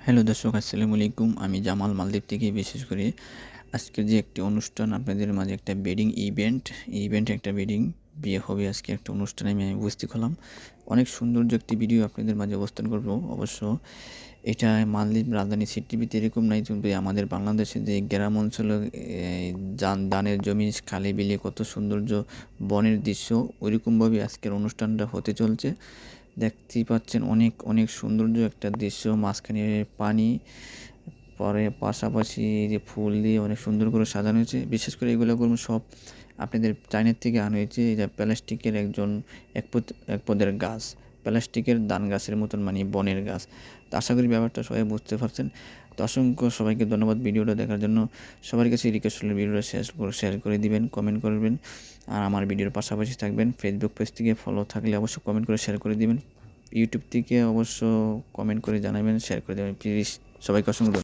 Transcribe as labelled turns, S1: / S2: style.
S1: Hello দর্শক, আসসালামু আলাইকুম। আমি জামাল মালদ্বীপ থেকে। বিশেষ করে আজকের যে একটি অনুষ্ঠান আপনাদের মাঝে একটা ওয়েডিং ইভেন্ট একটা বিয়ে হবে। আজকে একটা অনুষ্ঠানে আমি উপস্থিত হলাম। অনেক সৌন্দর্য একটি ভিডিও আপনাদের মাঝে উপস্থাপন করব। অবশ্য এটা মালদ্বীপ রাজধানী সিটিভিতে এরকম নাই, কিন্তু আমাদের বাংলাদেশে যে গ্রাম অঞ্চলে ধানের জমি, খালে বিলে কত সৌন্দর্য বনের দৃশ্য, ওইরকমভাবে আজকের অনুষ্ঠানটা হতে চলছে। দেখতেই পাচ্ছেন অনেক অনেক সৌন্দর্য একটা দৃশ্য, মাঝখানে পানি, পরে পাশাপাশি যে ফুল দিয়ে অনেক সুন্দর করে সাজানো হয়েছে। বিশেষ করে এগুলো সব আপনাদের চায়নার থেকে আনা হয়েছে। এটা প্লাস্টিকের এক পদের গাছ, প্লাস্টিকের ধান গাছের মতন, মানে বনের গাছ। তো আশা করি ব্যাপারটা সবাই বুঝতে পারছেন। তো অসংখ্য সবাইকে ধন্যবাদ ভিডিওটা দেখার জন্য। সবার কাছে রিকোয়েস্ট হলে ভিডিওটা শেয়ার করে দিবেন, কমেন্ট করবেন। আর আমার ভিডিওর পাশাপাশি থাকবেন। ফেসবুক পেজ থেকে ফলো থাকলে অবশ্যই কমেন্ট করে শেয়ার করে দিবেন। ইউটিউব থেকে অবশ্য কমেন্ট করে জানাবেন, শেয়ার করে দেবেন প্লিজ। সবাইকে অসংখ্য